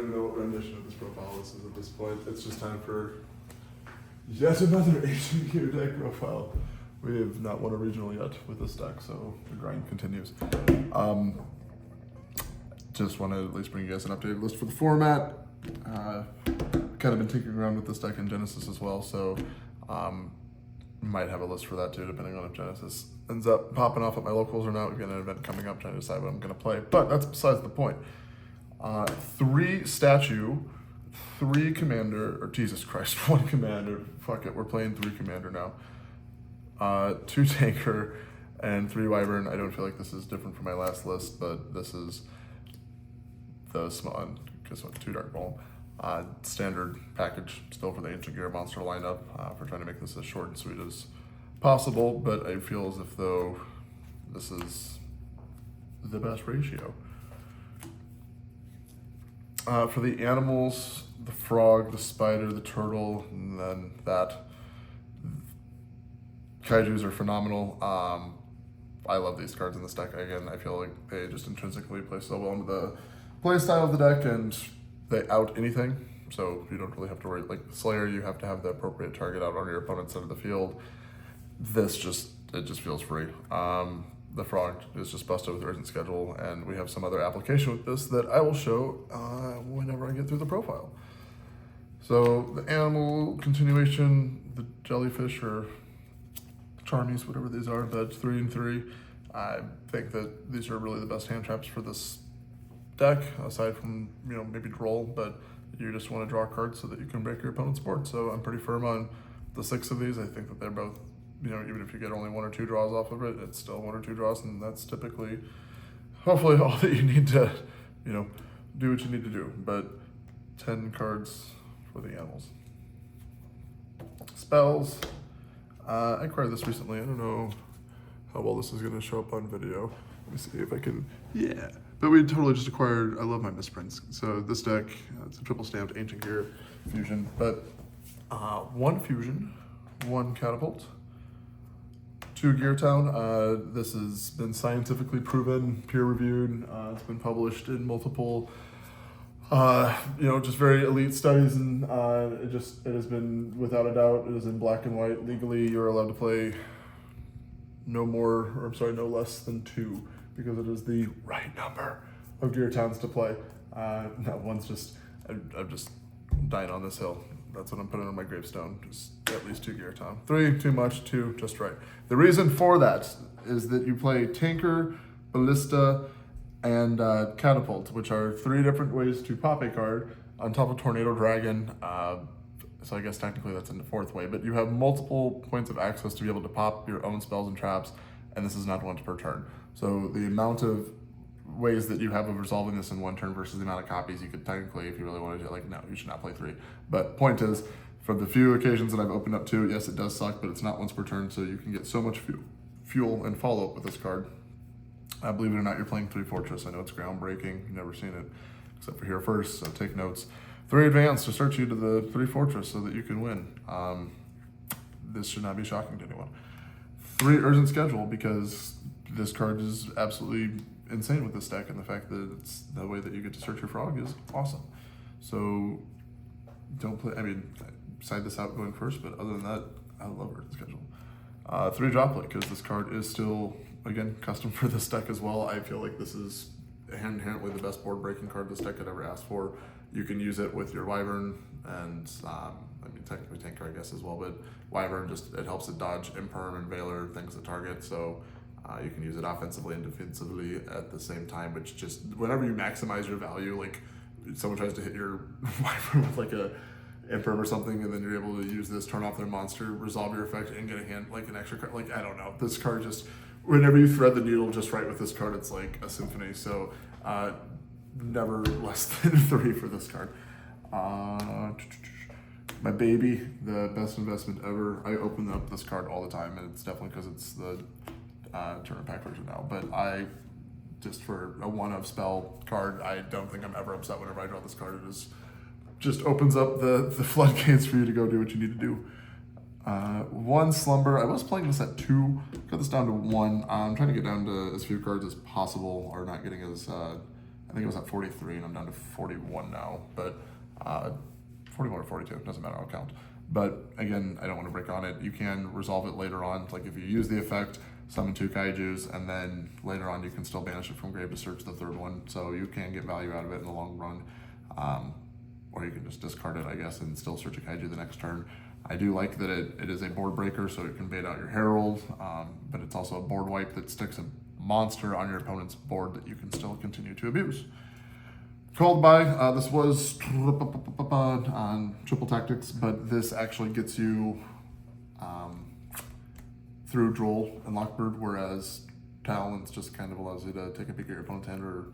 even know what rendition of this profile this is at this point. It's just time for yet another Ancient Gear deck profile. We have not won a regional yet with this deck, so the grind continues. Just want to at least bring you guys an updated list for the format. Kind of been tinkering around with this deck in Genesis as well, so might have a list for that too, depending on if Genesis ends up popping off at my locals or not. We've got an event coming up trying to decide what I'm going to play, but that's besides the point. 3 statue, 3 commander, or Jesus Christ, 1 commander. Fuck it, we're playing 3 commander now. 2 tanker and 3 wyvern. I don't feel like this is different from my last list, but this is the small, because 2 dark ball. Standard package still for the Ancient Gear monster lineup for trying to make this as short and sweet as possible, but I feel as if though this is the best ratio. For the animals, the frog, the spider, the turtle, and then that. Kaijus are phenomenal. I love these cards in this deck. Again, I feel like they just intrinsically play so well into the play style of the deck, and they out anything, so you don't really have to worry. Like Slayer, you have to have the appropriate target out on your opponent's side of the field. This just feels free. The frog is just busted with urgent schedule, and we have some other application with this that I will show whenever I get through the profile. So the animal continuation, the jellyfish or charmies, whatever these are, that's 3 and 3. I think that these are really the best hand traps for this deck, aside from, maybe droll, but you just want to draw cards so that you can break your opponent's board. So I'm pretty firm on the 6 of these. I think that they're both, even if you get only 1 or 2 draws off of it, it's still 1 or 2 draws, and that's typically, hopefully, all that you need to, do what you need to do. But 10 cards for the animals. Spells. I acquired this recently. I don't know how well this is going to show up on video. Let me see if I can. Yeah. But we totally just acquired, I love my misprints. So this deck, it's a triple stamped Ancient Gear fusion, but 1 fusion, 1 catapult, 2 Gear Town. This has been scientifically proven, peer reviewed. It's been published in multiple, just very elite studies, and it has been, without a doubt, it is in black and white. Legally, you're allowed to play no less than 2. Because it is the right number of Gear Towns to play. That one's just, I'm just dying on this hill. That's what I'm putting on my gravestone. Just at least 2 Gear Town. 3, too much, 2, just right. The reason for that is that you play Tanker, Ballista, and Catapult, which are 3 different ways to pop a card on top of Tornado Dragon. So I guess technically that's in the 4th way, but you have multiple points of access to be able to pop your own spells and traps, and this is not once per turn. So the amount of ways that you have of resolving this in 1 turn versus the amount of copies you could technically, if you really wanted to, no, you should not play 3. But point is, for the few occasions that I've opened up 2, yes, it does suck, but it's not once per turn, so you can get so much fuel and follow-up with this card. Believe it or not, you're playing 3 Fortress. I know it's groundbreaking. You've never seen it, except for here first, so take notes. 3 Advance to start you to the 3 Fortress so that you can win. This should not be shocking to anyone. 3 Urgent Schedule, because this card is absolutely insane with this deck, and the fact that it's the way that you get to search your frog is awesome. So don't play, side this out going first, but other than that, I love Urgent Schedule. 3 Droplet, because this card is still, again, custom for this deck as well. I feel like this is inherently the best board breaking card this deck could ever ask for. You can use it with your Wyvern and, technically Tanker, I guess, as well, but Wyvern it helps it dodge Imperm and Veiler, things that target, so you can use it offensively and defensively at the same time, which just, whenever you maximize your value, like someone tries to hit your Wyvern with a Imperm or something, and then you're able to use this, turn off their monster, resolve your effect, and get a hand, an extra card. I don't know. This card just, whenever you thread the needle just right with this card, it's like a symphony. So never less than 3 for this card. My baby, the best investment ever. I open up this card all the time, and it's definitely because it's the tournament pack version now. But just for a 1-of spell card, I don't think I'm ever upset whenever I draw this card. It just opens up the floodgates for you to go do what you need to do. 1 Slumber. I was playing this at 2. Got this down to 1. I'm trying to get down to as few cards as possible, or not getting as think it was at 43 and I'm down to 41 now, but 41 or 42, doesn't matter, I'll count. But again, I don't want to break on it. You can resolve it later on. Like if you use the effect, summon 2 kaijus, and then later on you can still banish it from grave to search the 3rd one. So you can get value out of it in the long run. Or you can just discard it, I guess, and still search a kaiju the next turn. I do like that it is a board breaker, so it can bait out your Herald, but it's also a board wipe that sticks a monster on your opponent's board that you can still continue to abuse. Called by, this was on Triple Tactics, but this actually gets you through Droll and Lockbird, whereas Talons just kind of allows you to take a peek at your opponent's hand or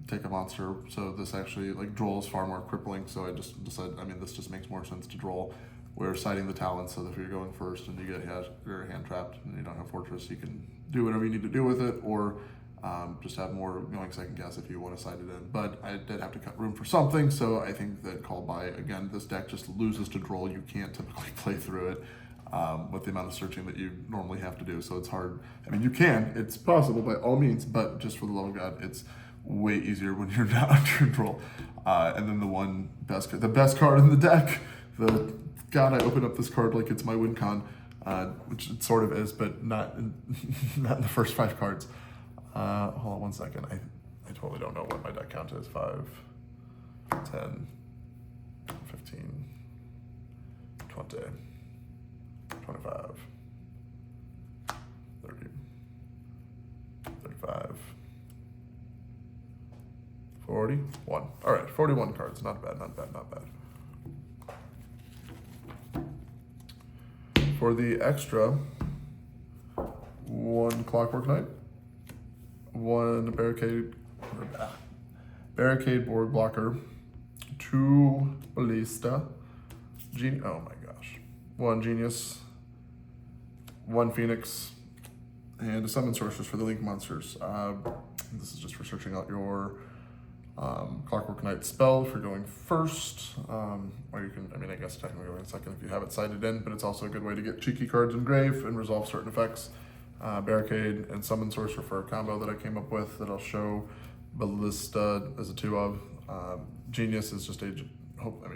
take a monster. So this actually, like, Droll is far more crippling, so I just decided, this just makes more sense to Droll. We're siding the Talons, so that if you're going first and you get your hand trapped and you don't have Fortress, you can do whatever you need to do with it, or just have more going second guess if you want to side it in. But I did have to cut room for something, so I think that Called By, again, this deck just loses to Droll. You can't typically play through it with the amount of searching that you normally have to do, so it's hard. You can, it's possible by all means, but just for the love of God, it's way easier when you're not under Droll. And then the best card in the deck, God, I open up this card like it's my win con, which it sort of is, but not in the first 5 cards. Hold on one second. I totally don't know what my deck count is. 5, 10, 15, 20, 25, 30, 35, 41. All right, 41 cards. Not bad, not bad, not bad. For the extra, 1 Clockwork Knight, 1 Barricade Board Blocker, 2 Ballista, oh my gosh, 1 Genius, 1 Phoenix, and a Summon Sorceress for the Link Monsters. This is just for searching out your Clockwork Knight spell if you're going first, or you can, I guess technically going second if you have it sided in, but it's also a good way to get cheeky cards in grave and resolve certain effects. Barricade and Summon Sorcerer for a combo that I came up with that I'll show. Ballista as a 2 of. Genius is just a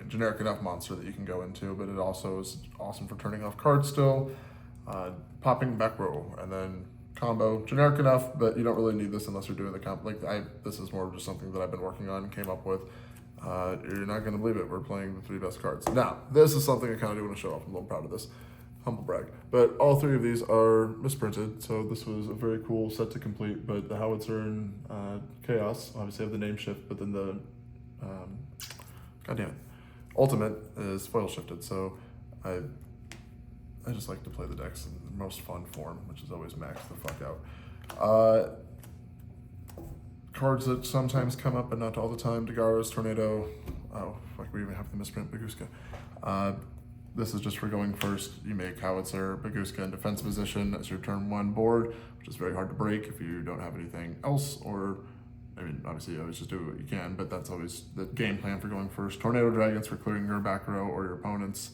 generic enough monster that you can go into, but it also is awesome for turning off cards still. Popping back row, and then combo, generic enough, but you don't really need this unless you're doing the comp. This is more of just something that I've been working on and came up with. You're not going to believe it. We're playing the 3 best cards. Now, this is something I kind of do want to show off. I'm a little proud of this. Humble brag. But all 3 of these are misprinted, so this was a very cool set to complete. But the Howitzer and Chaos obviously have the name shift, but then the Ultimate is foil shifted. So I just like to play the decks in the most fun form, which is always max the fuck out. Cards that sometimes come up, but not all the time. Dagaros, Tornado. Oh, fuck, we even have the misprint Baguska. This is just for going first. You make Howitzer, Baguska in defense position as your turn 1 board, which is very hard to break if you don't have anything else, or, obviously you always just do what you can, but that's always the game plan for going first. Tornado Dragons for clearing your back row or your opponent's.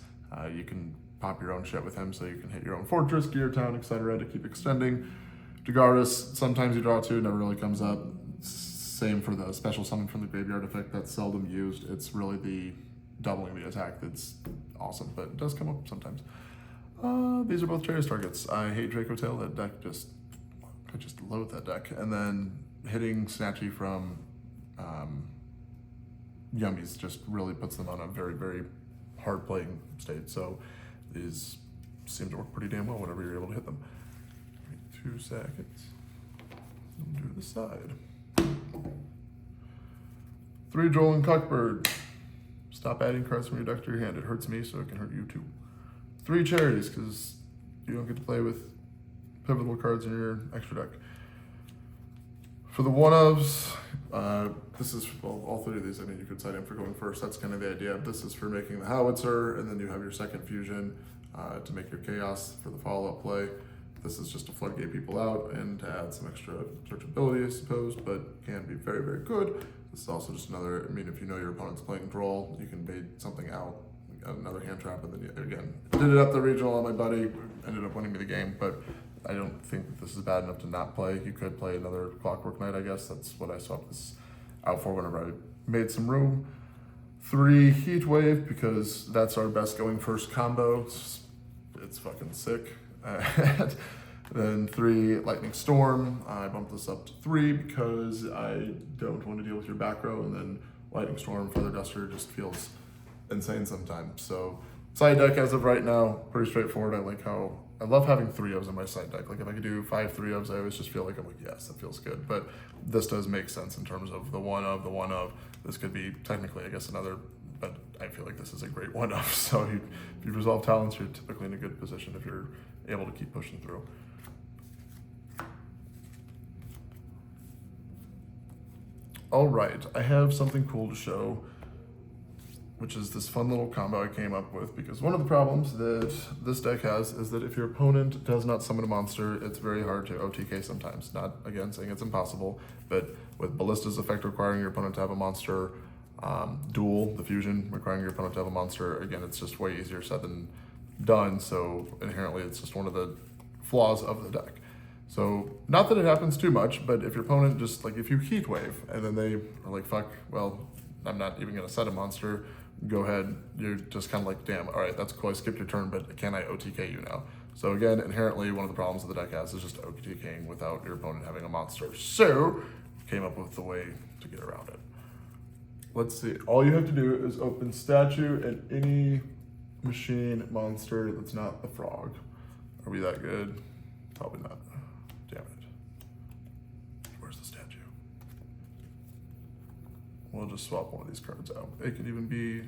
You can pop your own shit with him, so you can hit your own fortress, gear town, etc. to keep extending. Dagaros, sometimes you draw 2, never really comes up. Same for the special summon from the graveyard effect, that's seldom used. It's really the doubling the attack that's awesome, but it does come up sometimes. These are both Chariot targets. I hate Draco Tail. That deck I just loathe that deck. And then hitting Snatchy from Yummies just really puts them on a very, very hard playing state. So these seem to work pretty damn well whenever you're able to hit them. 2 seconds. Do the side. 3 Droll and Cockbird. Stop adding cards from your deck to your hand. It hurts me, so it can hurt you too. 3 Charities, because you don't get to play with pivotal cards in your extra deck. For the 1-ofs, this is, all 3 of these, you could side in for going first. That's kind of the idea. This is for making the Howitzer, and then you have your second fusion to make your Chaos for the follow-up play. This is just to floodgate people out and to add some extra searchability, I suppose, but can be very, very good. This is also just another, if you know your opponent's playing Droll, you can bait something out, another hand trap, and then you, again, did it at the regional on my buddy, ended up winning me the game, but I don't think that this is bad enough to not play. You could play another Clockwork Knight, I guess. That's what I swapped this out for whenever I made some room. 3 Heat Wave, because that's our best going first combo. It's fucking sick. And then 3 Lightning Storm. I bumped this up to 3 because I don't want to deal with your back row, and then Lightning Storm, Feather Duster just feels insane sometimes. So side deck as of right now, pretty straightforward. I love having 3-ofs in my side deck. Like if I could do 5 3-ofs, I always just feel like I'm like, yes, that feels good. But this does make sense in terms of the one of. This could be technically, I guess, another, but I feel like this is a great one of. So if you resolve talents, you're typically in a good position if you're able to keep pushing through. All right, I have something cool to show, which is this fun little combo I came up with, because one of the problems that this deck has is that if your opponent does not summon a monster, it's very hard to OTK sometimes. Not, again, saying it's impossible, but with Ballista's effect requiring your opponent to have a monster, Duel, the fusion, requiring your opponent to have a monster, again, it's just way easier said than done, so inherently it's just one of the flaws of the deck. So, not that it happens too much, but if your opponent just, like, if you Heat Wave, and then they are like, fuck, well, I'm not even gonna set a monster, go ahead, you're just kind of like, damn, all right, that's cool, I skipped your turn, but can I OTK you now? So again, inherently, one of the problems that the deck has is just OTKing without your opponent having a monster. So, came up with the way to get around it. Let's see, all you have to do is open statue and any machine monster that's not the frog. Are we that good? Probably not. Damn it. Where's the statue? We'll just swap one of these cards out. It could even be...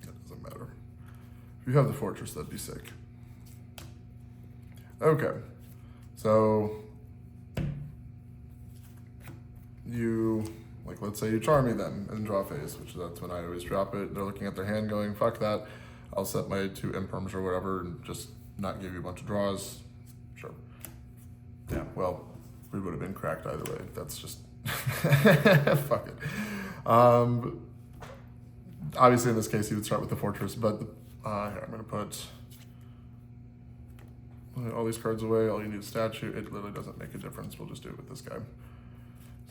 That doesn't matter. If you have the fortress, that'd be sick. Okay. So... You... Like, let's say you charm me then and draw phase, which that's when I always drop it. They're looking at their hand going, fuck that. I'll set my 2 imperms or whatever and just not give you a bunch of draws. Sure. Yeah, well, we would have been cracked either way. That's just, fuck it. Obviously in this case, you would start with the fortress, but here, I'm gonna put all these cards away. All you need is statue. It literally doesn't make a difference. We'll just do it with this guy.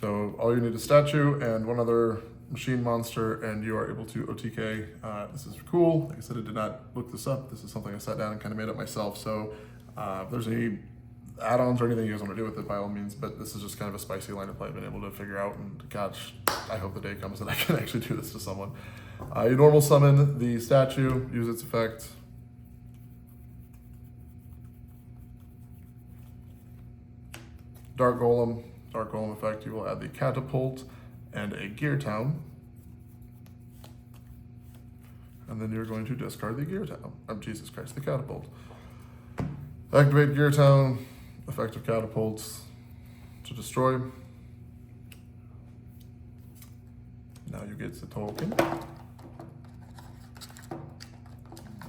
So all you need is statue and one other machine monster, and you are able to OTK. This is cool. Like I said, I did not look this up. This is something I sat down and kind of made up myself. So if there's any add-ons or anything you guys want to do with it, by all means, but this is just kind of a spicy line of play I've been able to figure out, and gosh, I hope the day comes that I can actually do this to someone. You normal summon the statue, use its effect. Dark Golem effect, you will add the Catapult and a Gear Town. And then you're going to discard the Gear Town. Oh, Jesus Christ, the Catapult. Activate Gear Town, effect of Catapults to destroy. Now you get the token.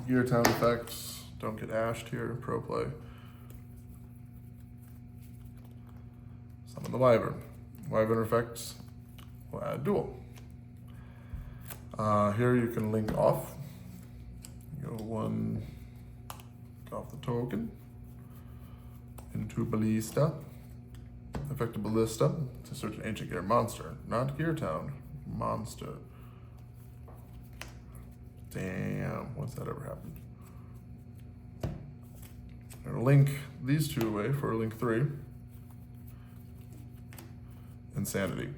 Gear Town effects, don't get ashed here, pro play. Summon the Wyvern. Wyvern effects will add Duel. Here you can link off. Go 1 off the token into Ballista. Effect of Ballista to search an ancient gear monster, not Gear Town, monster. Damn, what's that ever happened? I'm gonna link these 2 away for link 3. Insanity.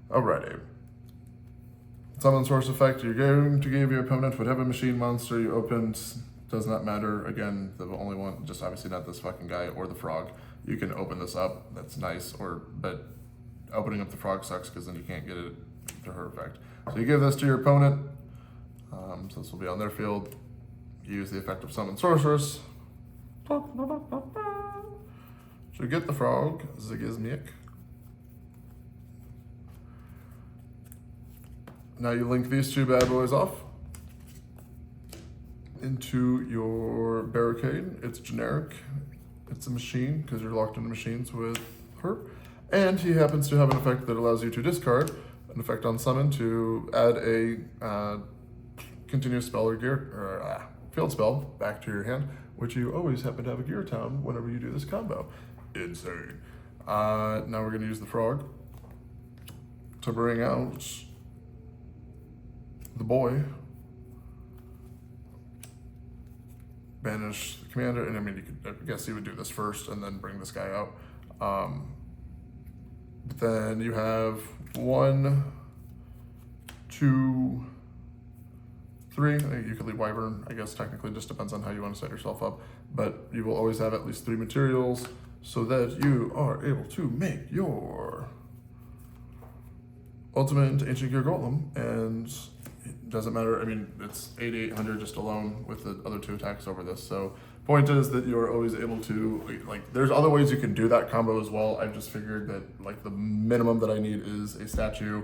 Alrighty. Summon source effect, you're going to give your opponent whatever machine monster you opened, does not matter. Again, the only one, just obviously not this fucking guy or the frog. You can open this up, that's nice, but opening up the frog sucks because then you can't get it to her effect. So you give this to your opponent, so this will be on their field. You use the effect of Summon Sorceress. So get the frog, Zigizmiak. Now you link these 2 bad boys off into your barricade. It's generic. It's a machine because you're locked into machines with her. And he happens to have an effect that allows you to discard an effect on summon to add a continuous spell or field spell back to your hand, which you always happen to have a Gear Town whenever you do this combo. insane. Now we're going to use the frog to bring out the boy. Banish the commander, and I mean, you could, I guess you would do this first and then bring this guy out. But then you have 1, 2, 3. You could leave Wyvern, I guess technically, just depends on how you want to set yourself up. But you will always have at least 3 materials so that you are able to make your ultimate Ancient Gear Golem. And it doesn't matter, I mean, it's 8,800 just alone with the other 2 attacks over this. So point is that you're always able to, like, there's other ways you can do that combo as well. I've just figured that, like, the minimum that I need is a statue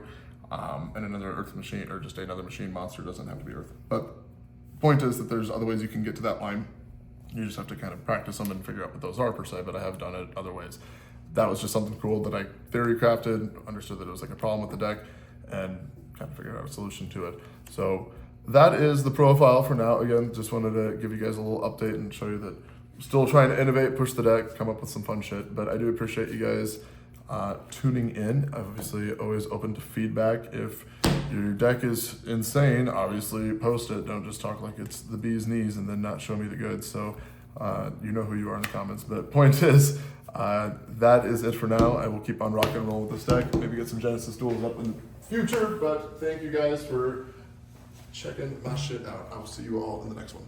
and another Earth machine, or just another machine monster. Doesn't have to be Earth. But point is that there's other ways you can get to that line. You just have to kind of practice them and figure out what those are per se, but I have done it other ways. That was just something cool that I theory crafted, understood that it was like a problem with the deck, and kind of figured out a solution to it. So that is the profile for now. Again, just wanted to give you guys a little update and show you that I'm still trying to innovate, push the deck, come up with some fun shit. But I do appreciate you guys tuning in. Obviously, always open to feedback. If your deck is insane, obviously post it. Don't just talk like it's the bee's knees and then not show me the goods. So you know who you are in the comments. But point is, that is it for now. I will keep on rocking and rolling with this deck. Maybe get some Genesis duels up in the future. But thank you guys for checking my shit out. I will see you all in the next one.